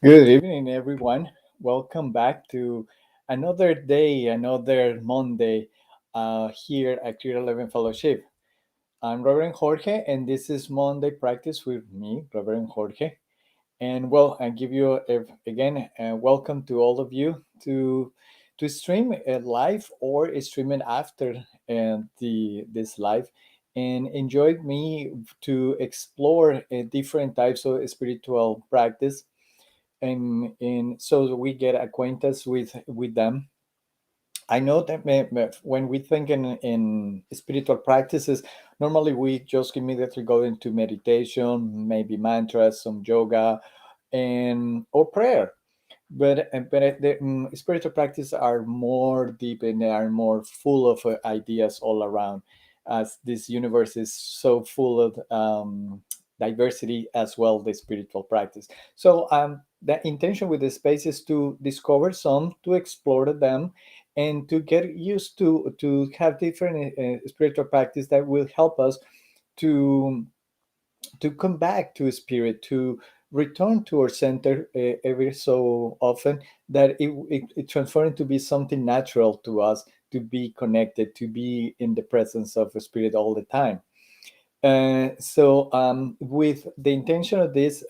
Good evening, everyone. Welcome back to another day, another Monday here at Creator 11 Fellowship. I'm Reverend Jorge, and this is Monday Practice with me, Reverend Jorge. And well, I give you again welcome to all of you to stream live or stream it after the this live, and enjoy me to explore different types of spiritual practice and so we get acquainted with them. I know that when we think in spiritual practices, normally we just immediately go into meditation, maybe mantras, some yoga, and or prayer. But the spiritual practices are more deep and they are more full of ideas all around, as this universe is so full of diversity as well. The spiritual practice. So the intention with the space is to discover some, to explore them, and to get used to have different spiritual practice that will help us to to come back to spirit, to return to our center every so often, that it transforms to be something natural to us, to be connected, to be in the presence of a spirit all the time. With the intention of this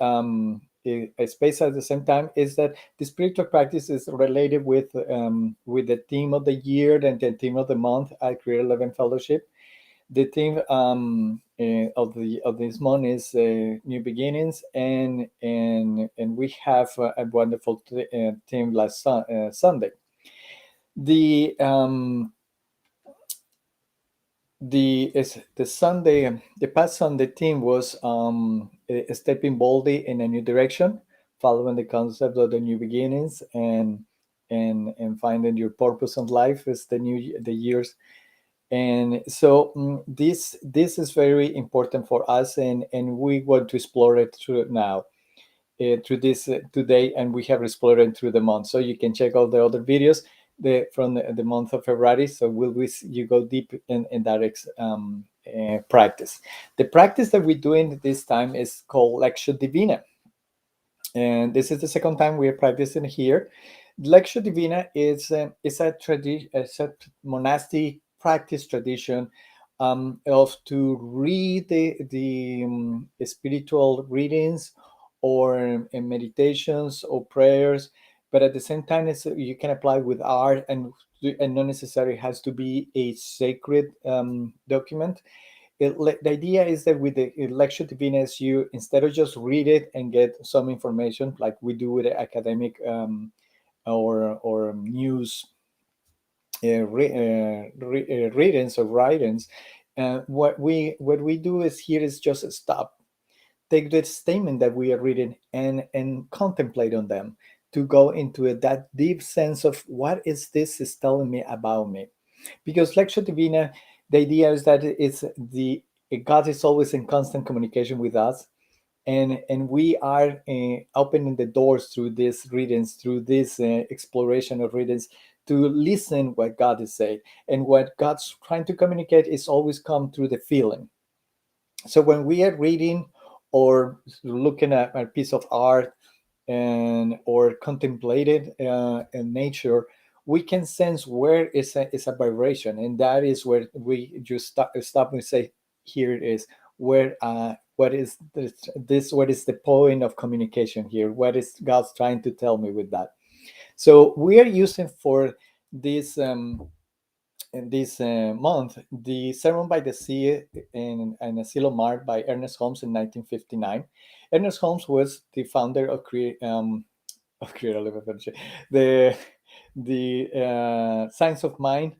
a space at the same time is that the spiritual practice is related with the theme of the year and the theme of the month at Creator 11 Fellowship. The theme of this month is new beginnings, and we have a wonderful theme last Sunday. The the Sunday, the past Sunday theme was stepping boldly in a new direction, following the concept of the new beginnings, and finding your purpose in life as the years. And so this is very important for us, and we want to explore it through now, through this today, and we have explored it through the month. So you can check out the other videos from the month of February. So you go deep in that practice. The practice that we're doing this time is called Lectio Divina, and this is the second time we are practicing here. Lectio Divina is a tradition, it's a monastic practice tradition of to read the spiritual readings or meditations or prayers, but at the same time, you can apply with art, and not necessarily has to be a sacred document. The idea is that with the lecture diviners, you, instead of just read it and get some information like we do with academic or news readings or writings, what we do is here is just stop, take the statement that we are reading, and contemplate on them, to go into that deep sense of what is this is telling me about me. Because lectio divina, the idea is that it's the God is always in constant communication with us, and we are opening the doors through these readings, through this exploration of readings, to listen what God is saying. And what God's trying to communicate is always come through the feeling. So when we are reading or looking at a piece of art, and or contemplated in nature, we can sense where is a vibration, and that is where we just stop and say, here it is, where what is this, what is the point of communication here, what is God's trying to tell me with that. So we are using for this in this month the Sermon by the Sea and Asilo Mar by Ernest Holmes in 1959. Ernest Holmes was the founder of Creative Literature, the Science of Mind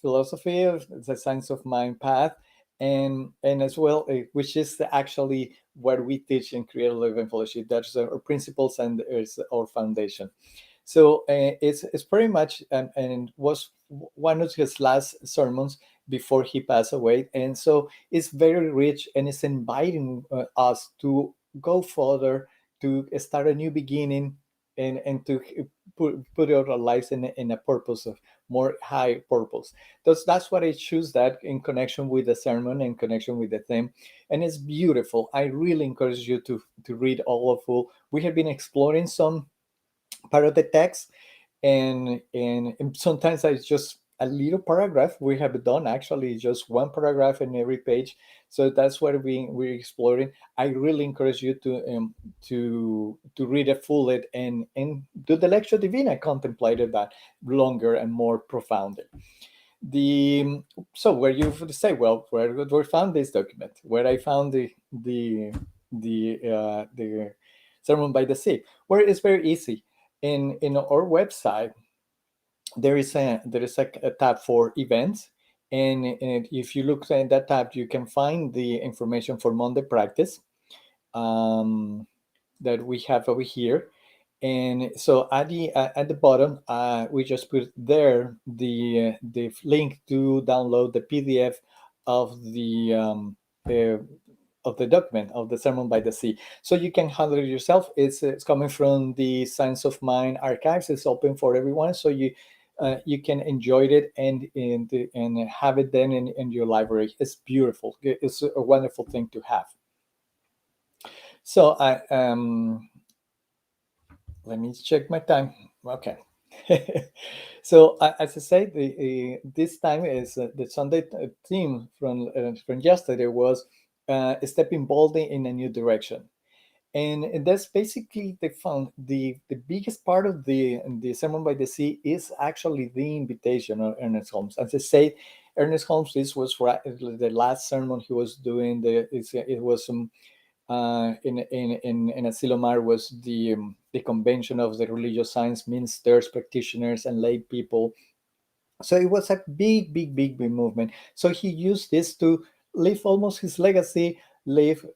philosophy, of the Science of Mind path, and as well, which is actually what we teach in Creative Living Fellowship. That's our principles and is our foundation. So it's pretty much, and was one of his last sermons before he passed away. And so it's very rich, and it's inviting us to go further, to start a new beginning, and to put our lives in a purpose of more high purpose. That's what I choose, that in connection with the sermon, in connection with the theme, and it's beautiful. I really encourage you to read all of full. We have been exploring some part of the text, and sometimes it's just a little paragraph. We have done actually just one paragraph in every page, so that's what we're exploring. I really encourage you to read it full it and do the lecture divina, contemplated that longer and more profoundly. The So where you say, well, where found this document, where I found the sermon by the sea, where it's very easy. In our website, there is a tab for events, and if you look in that tab, you can find the information for Monday practice, um, that we have over here. And so at the bottom, we just put there the link to download the PDF of uh, the document of the Sermon by the Sea, so you can handle it yourself. It's coming from the Science of Mind archives. It's open for everyone, so you can enjoy it and have it then in your library. It's beautiful. It's a wonderful thing to have. So I let me check my time. Okay. So as I say, this time is the Sunday theme from yesterday was stepping boldly in a new direction, and that's basically they found the biggest part of the Sermon by the Sea is actually the invitation of Ernest Holmes. As I say, Ernest Holmes, this was the last sermon he was doing. It was some in Asilomar was the convention of the religious science ministers, practitioners, and lay people. So it was a big movement. So he used this to live almost his legacy, live,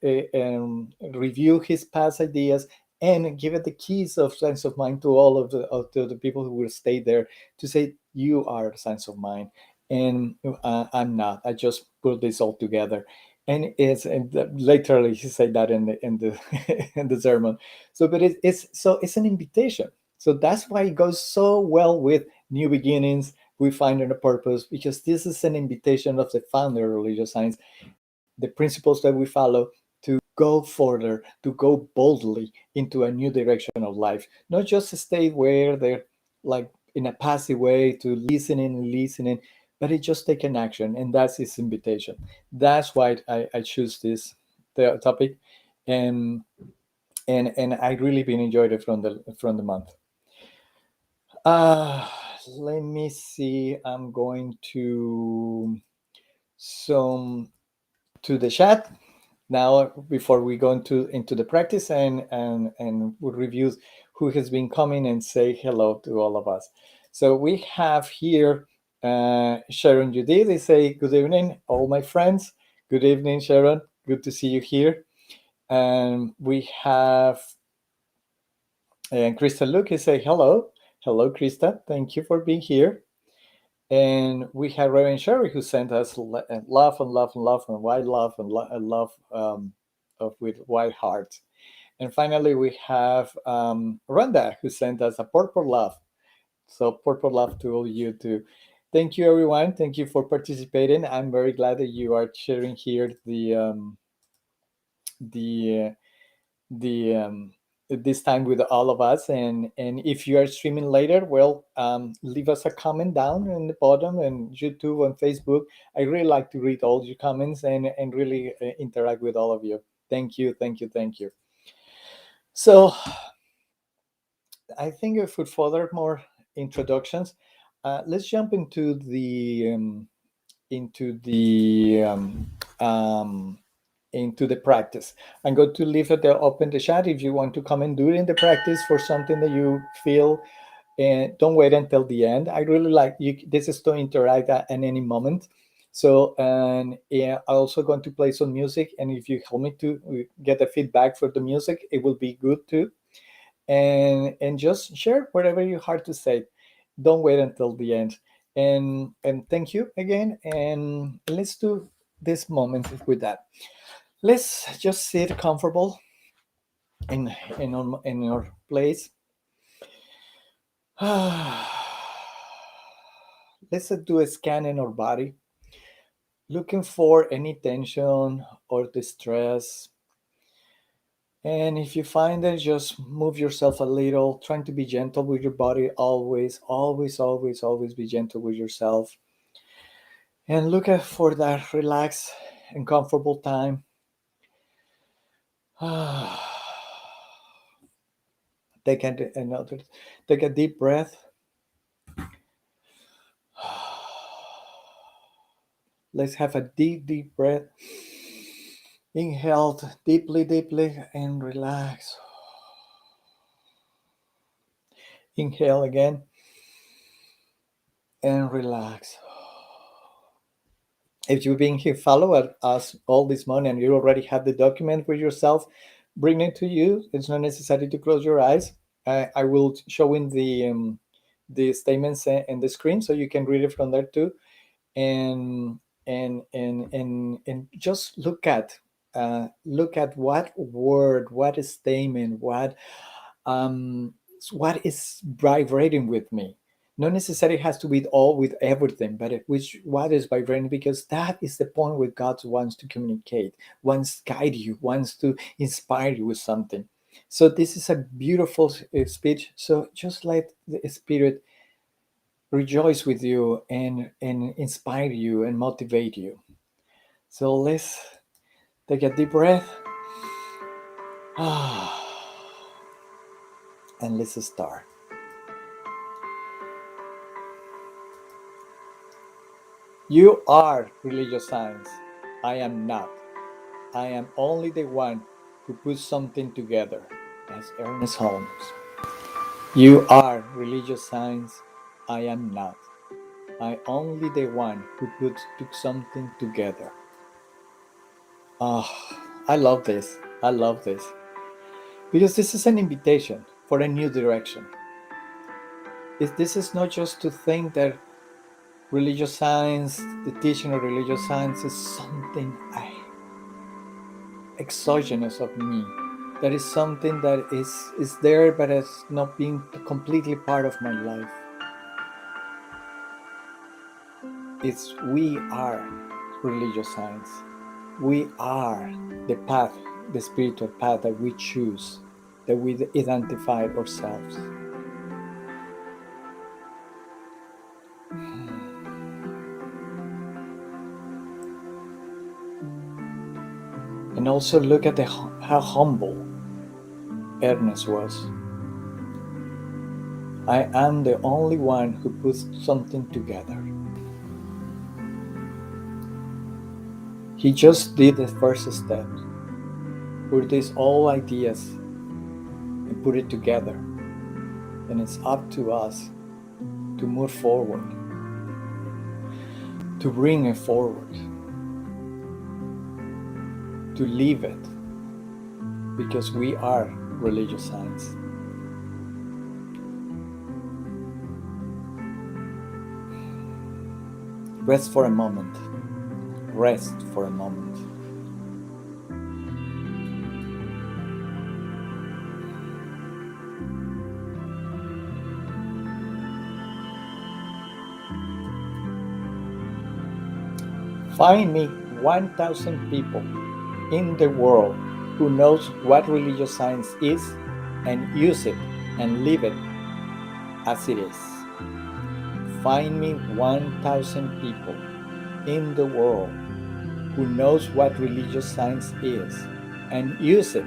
review his past ideas, and give it the keys of sense of mind to all to the people who will stay there, to say, you are the sense of mind, and I'm not. I just put this all together. And literally he said that in the in the sermon. So, but it's an invitation. So that's why it goes so well with new beginnings. We find in a purpose, because this is an invitation of the founder of religious science, the principles that we follow, to go further, to go boldly into a new direction of life, not just stay where they're, like, in a passive way, to listening, but it just take an action, and that's his invitation. That's why I choose this topic, and and I really been enjoyed it from the month. Uh, Let me see. I'm going to some to the chat now before we go into the practice, and we'll review who has been coming and say hello to all of us. So we have here Sharon Judith. They say good evening, all my friends. Good evening, Sharon. Good to see you here. And we have Krista Luke. He say hello. Hello, Krista. Thank you for being here. And we have Reverend Sherry, who sent us love and love and love and white love and love with white hearts. And finally, we have Rhonda, who sent us a purple love. So purple love to all you too. Thank you, everyone. Thank you for participating. I'm very glad that you are sharing here the the this time with all of us. And if you are streaming later, well, leave us a comment down in the bottom, and YouTube and Facebook. I really like to read all your comments and really interact with all of you. Thank you, thank you, thank you. So I think if we further more introductions, let's jump into the into the practice. I'm going to leave it open the chat if you want to come and do it in the practice for something that you feel, and don't wait until the end. I really like you. This is to interact at any moment. So, and yeah, I'm also going to play some music, and if you help me to get the feedback for the music, it will be good too. And just share whatever you heart to say. Don't wait until the end. And thank you again. And let's do this moment with that. Let's just sit comfortable in our place. Let's do a scan in our body, looking for any tension or distress. And if you find it, just move yourself a little, trying to be gentle with your body. Always, always, always, always be gentle with yourself. And look at for that relaxed and comfortable time. Take another, take a deep breath. Let's have a deep, deep breath. Inhale deeply, deeply, and relax. Inhale again and relax. If you've been here, follow us all this morning and you already have the document with yourself, bring it to you. It's not necessary to close your eyes. I will show in the statements and the screen so you can read it from there too. And and just look at what word, what statement, um, what is vibrating with me. Not necessarily has to be all with everything, but which what is vibrating, because that is the point where God wants to communicate, wants to guide you, wants to inspire you with something. So this is a beautiful speech. So just let the Spirit rejoice with you and inspire you and motivate you. So let's take a deep breath. And let's start. You are religious science. I am not. I am only the one who puts something together. That's Ernest Holmes. You are religious science. I am not. I only the one who took something together. Ah, I love this. I love this. Because this is an invitation for a new direction. This is not just to think that religious science, the teaching of religious science is something exogenous of me. That is something that is there but has not been completely part of my life. It's we are religious science. We are the path, the spiritual path that we choose, that we identify ourselves. And also look at how humble Ernest was. I am the only one who puts something together. He just did the first step, put these all ideas and put it together. And it's up to us to move forward, to bring it forward, to live it, because we are religious science. Rest for a moment. Rest for a moment. Find me 1,000 people in the world who knows what religious science is and use it and live it as it is. Find me 1,000 people in the world who knows what religious science is and use it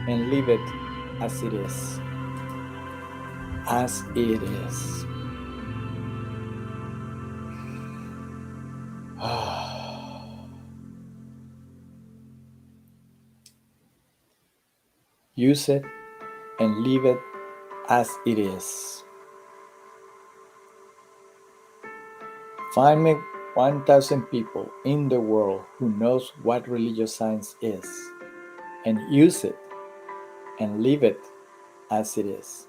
and live it as it is. As it is. Use it and leave it as it is. Find me 1,000 people in the world who knows what religious science is and use it and leave it as it is.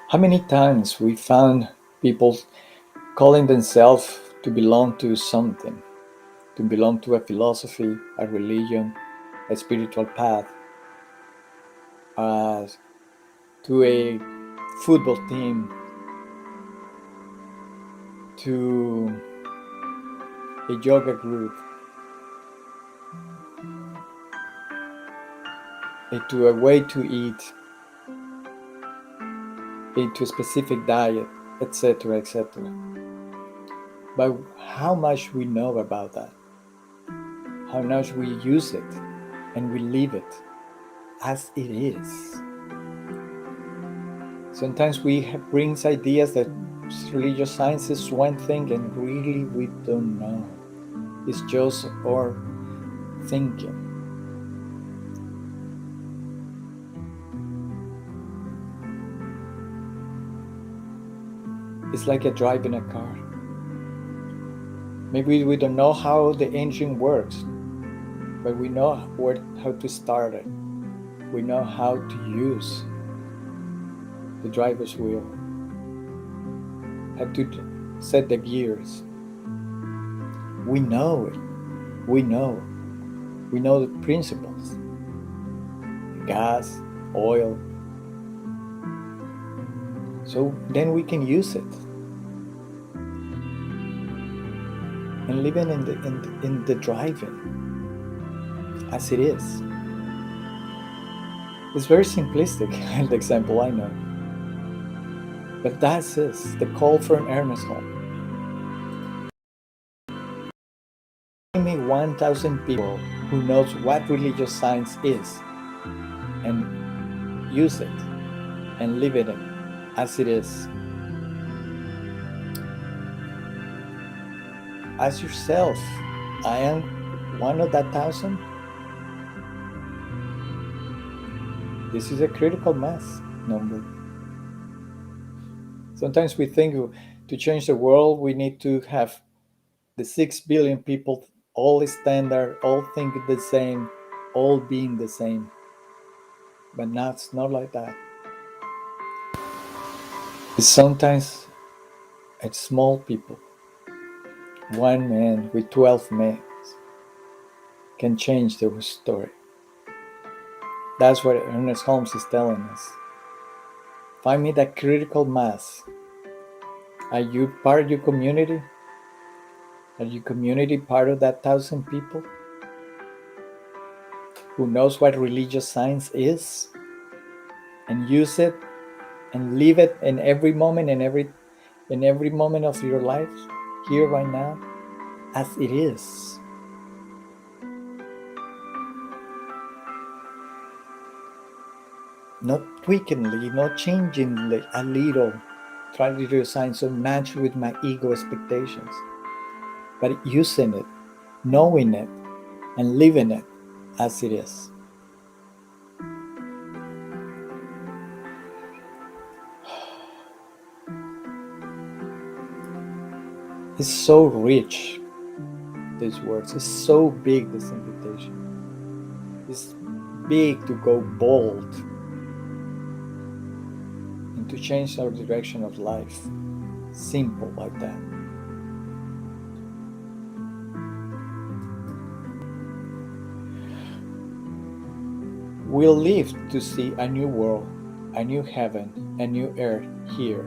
How many times we found people calling themselves to belong to something, to belong to a philosophy, a religion, a spiritual path, uh, to a football team, to a yoga group, to a way to eat, into a specific diet, etc., etc. But how much we know about that, how much we use it, and we live it as it is. Sometimes we brings ideas that religious science is one thing, and really we don't know. It's just our thinking. It's like a driving a car. Maybe we don't know how the engine works, but we know how to start it. We know how to use the driver's wheel, how to set the gears. We know it. We know. We know the principles. Gas, oil. So then we can use it. And living in the driving as it is. It's very simplistic, the example I know. But that's the call from Ernest Holmes. Give me 1,000 people who knows what religious science is and use it and live it as it is. Ask yourself, I am one of that 1,000? This is a critical mass number. Sometimes we think to change the world, we need to have the 6 billion people all standard, all think the same, all being the same. But now it's not like that. Sometimes it's small people. One man with 12 men can change the story. That's what Ernest Holmes is telling us. Find me that critical mass. Are you part of your community? Are your community part of that 1,000 people who knows what religious science is and use it and live it in every moment, in every moment of your life, here right now, as it is? Not tweakingly, not changing a little, trying to do science so match with my ego expectations, but using it, knowing it, and living it as it is. It's so rich, these words. It's so big, this invitation. It's big to go bold and to change our direction of life. Simple like that. We'll live to see a new world, a new heaven, a new earth here.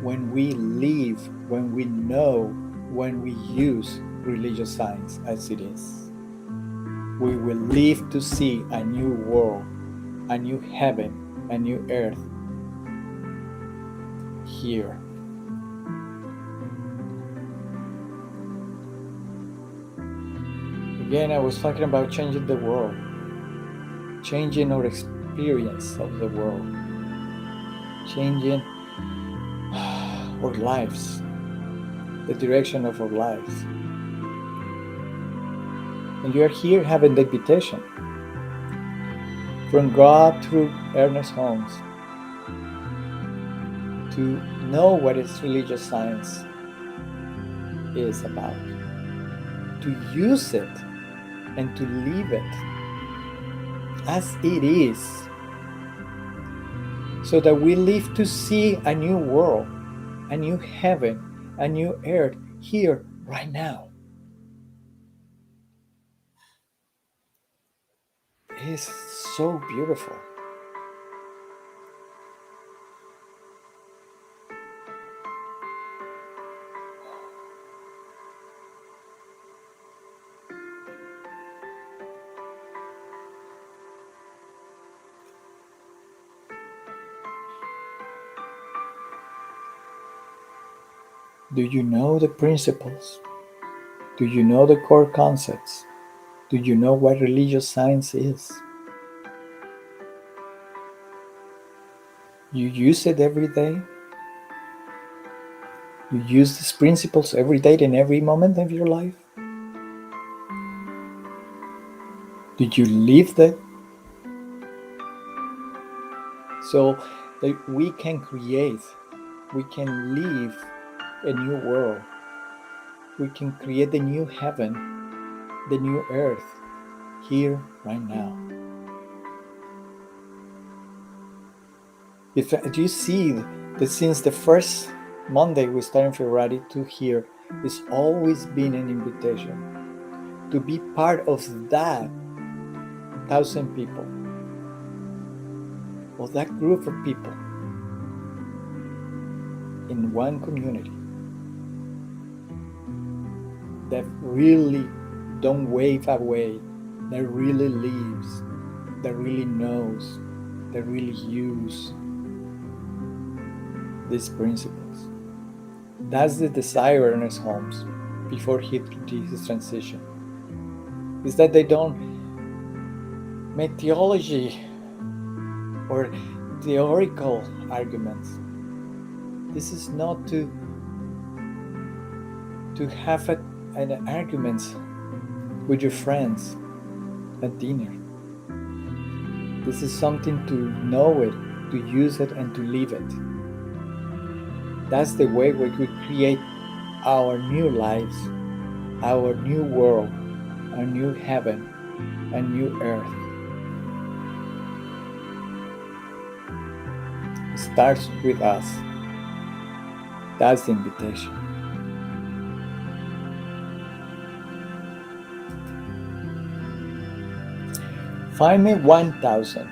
When we live, when we know, when we use religious science as it is. We will live to see a new world, a new heaven, a new earth here. Again, I was talking about changing the world, changing our experience of the world, changing our lives, the direction of our lives. And you are here having the invitation from God through Ernest Holmes to know what its religious science is about, to use it and to live it as it is, so that we live to see a new world, a new heaven, a new earth here right now. is so beautiful. Do you know the principles? Do you know the core concepts? Do you know what religious science is? You use it every day? You use these principles every day in every moment of your life? Do you live that? So that we can create, we can live a new world. We can create the new heaven, the new earth, here, right now. If you see that since the first Monday we started in February to here, it's always been an invitation to be part of that 1,000 people, of that group of people in one community that really don't wave away, that really lives, that really knows, that really use these principles. That's the desire in Ernest Holmes before he did his transition. Is that they don't make theology or theoretical arguments. This is not to have an argument with your friends at dinner. This is something to know it, to use it, and to live it. That's the way we could create our new lives, our new world, our new heaven, a new earth. It starts with us. That's the invitation. Find me 1,000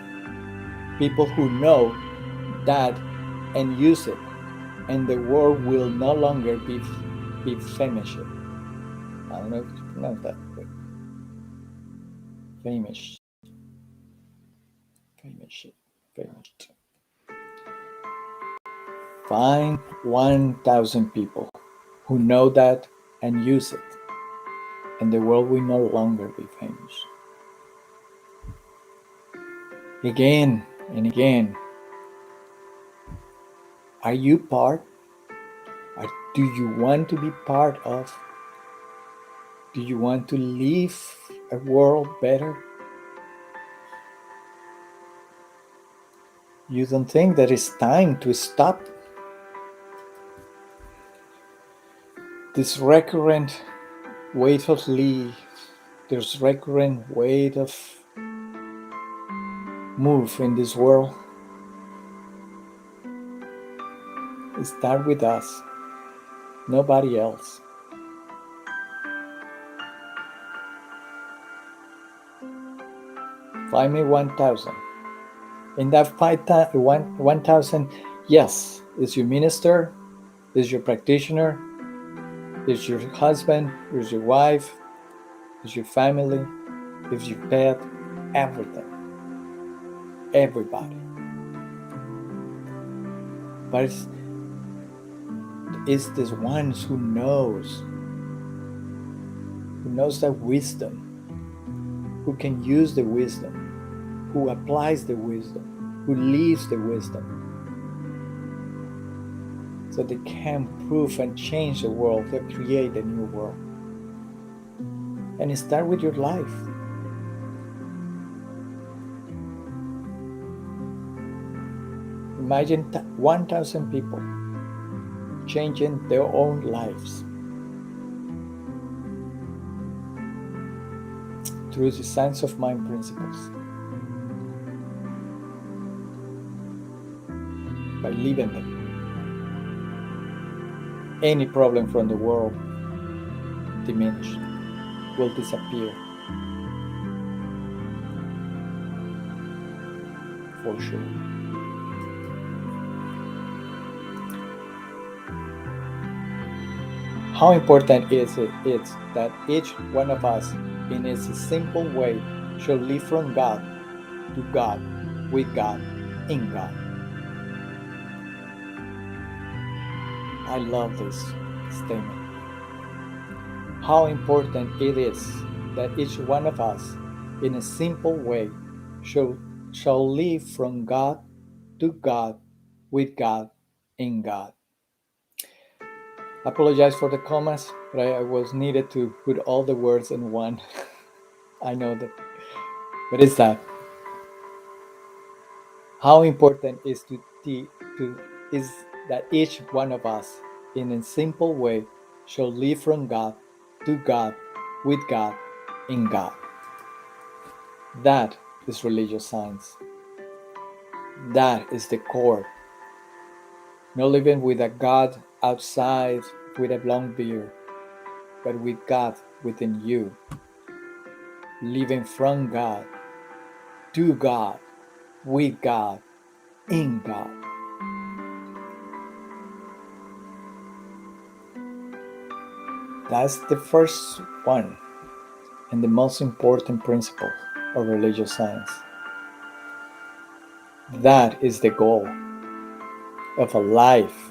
people who know that and use it, and the world will no longer be famished. I don't know if you pronounce that, but famished. Famished. Find 1,000 people who know that and use it, and the world will no longer be famished. Again and again, are you part? Or do you want to be part of? Do you want to live a world better? You don't think that it's time to stop this recurrent weight of leave, this recurrent weight of move in this world? Start with us, nobody else. Find me 1,000. In that 1,000, yes, is your minister, is your practitioner, is your husband, is your wife, is your family, is your pet, everything, everybody. But it's this ones who knows that wisdom, who can use the wisdom, who applies the wisdom, who lives the wisdom, so they can prove and change the world, to create a new world. And start with your life. Imagine 1,000 people changing their own lives through the science of mind principles, by living them. Any problem from the world diminished, will disappear. for sure. How important is it is that each one of us, in its simple way, should live from God to God, with God, in God. I love this statement. How important it is that each one of us, in a simple way, shall live from God to God, with God, in God. I apologize for the commas, but I was needed to put all the words in one. I know that, but it's that. How important to is that each one of us, in a simple way, shall live from God to God, with God, in God. That is religious science. That is the core. Not living with a God outside with a long beard, but with God within you. Living from God to God, with God, in God. That's the first one and the most important principle of religious science. That is the goal of a life,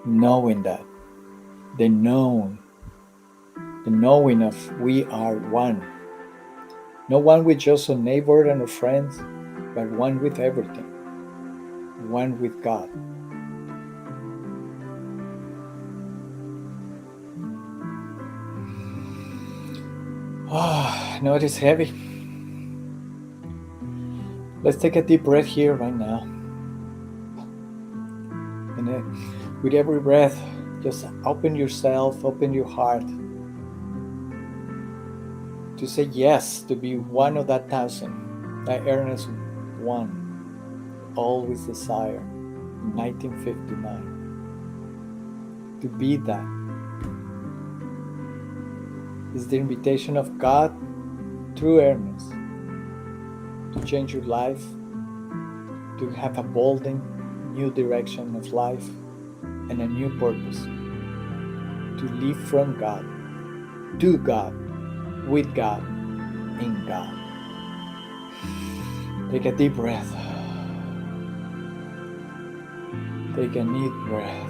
knowing that, the known, the knowing of we are one. Not one with just a neighbor and a friend, but one with everything, one with God. Ah, no, it is heavy. Let's take a deep breath here right now. And with every breath, just open yourself, open your heart to say yes, to be one of that thousand, that earnest one, always desire in 1959. To be that is the invitation of God through Ernest to change your life, to have a bolding new direction of life and a new purpose, to live from God, to God, with God, in God. Take a deep breath. Take a deep breath.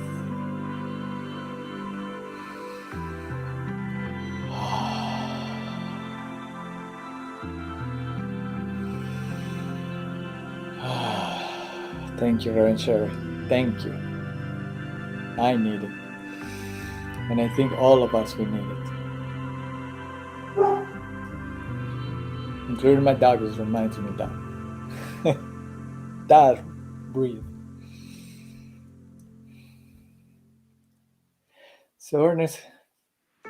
Thank you, Reverend Sherry. Thank you. I need it. And I think all of us, we need it. Including my dog, is reminds me that. That breathe. So Ernest,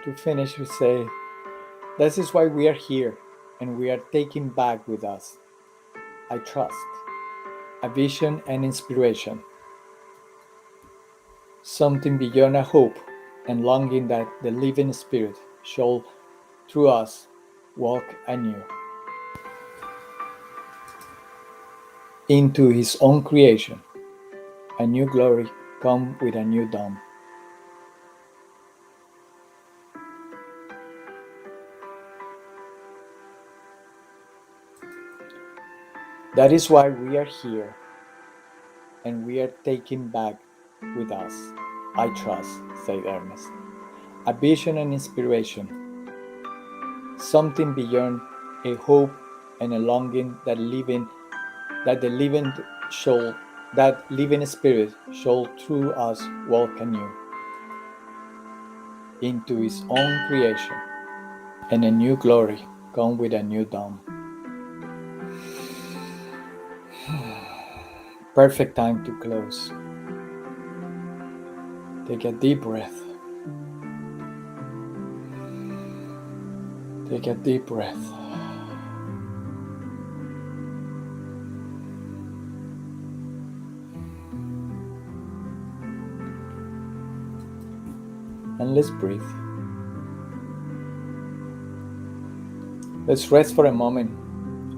to finish, we say, this is why we are here, and we are taking back with us, I trust, a vision and inspiration, something beyond a hope and longing that the living Spirit shall, through us, walk anew into His own creation, a new glory come with a new dawn. That is why we are here, and we are taking back with us, I trust, said Ernest, a vision and inspiration, something beyond a hope and a longing that the living soul, that living spirit shall through us walk anew into His own creation, and a new glory come with a new dawn. Perfect time to close. Take a deep breath. Take a deep breath. And let's breathe. Let's rest for a moment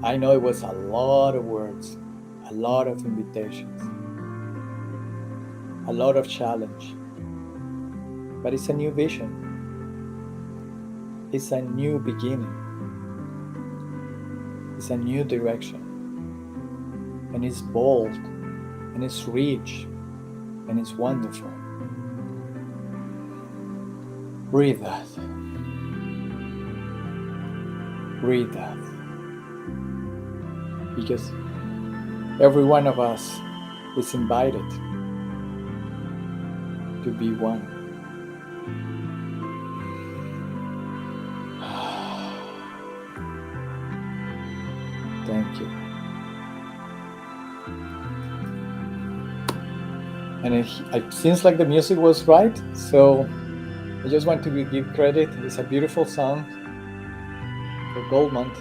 I know it was a lot of words, a lot of invitations, a lot of challenge, but it's a new vision. It's a new beginning. It's a new direction. And it's bold, and it's rich, and it's wonderful. Breathe that. Breathe that. Because every one of us is invited to be one. Thank you. And it seems like the music was right, so I just want to give credit. It's a beautiful song for Gold Month.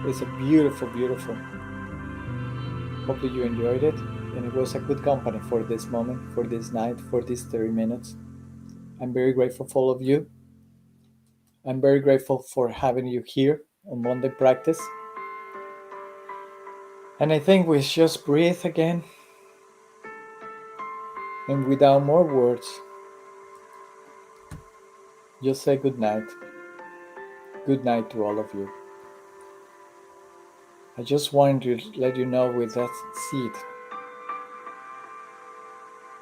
It's a beautiful, beautiful. Hopefully you enjoyed it, and it was a good company for this moment, for this night, for these 30 minutes. I'm very grateful for all of you. I'm very grateful for having you here on Monday practice. And I think we just breathe again. And without more words, just say good night. Good night to all of you. I just wanted to let you know with that seed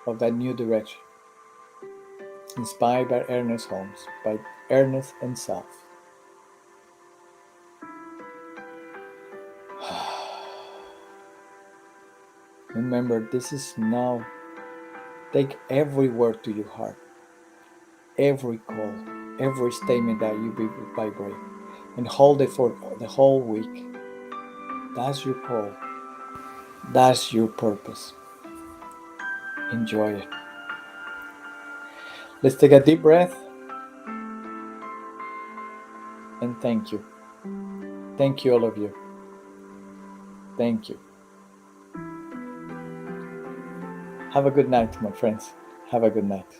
of that new direction, inspired by Ernest Holmes, by Ernest himself. Remember, this is now, take every word to your heart, every call, every statement that you vibrate, and hold it for the whole week. That's your call. That's your purpose. Enjoy it. Let's take a deep breath. And thank you. Thank you, all of you. Thank you. Have a good night, my friends. Have a good night.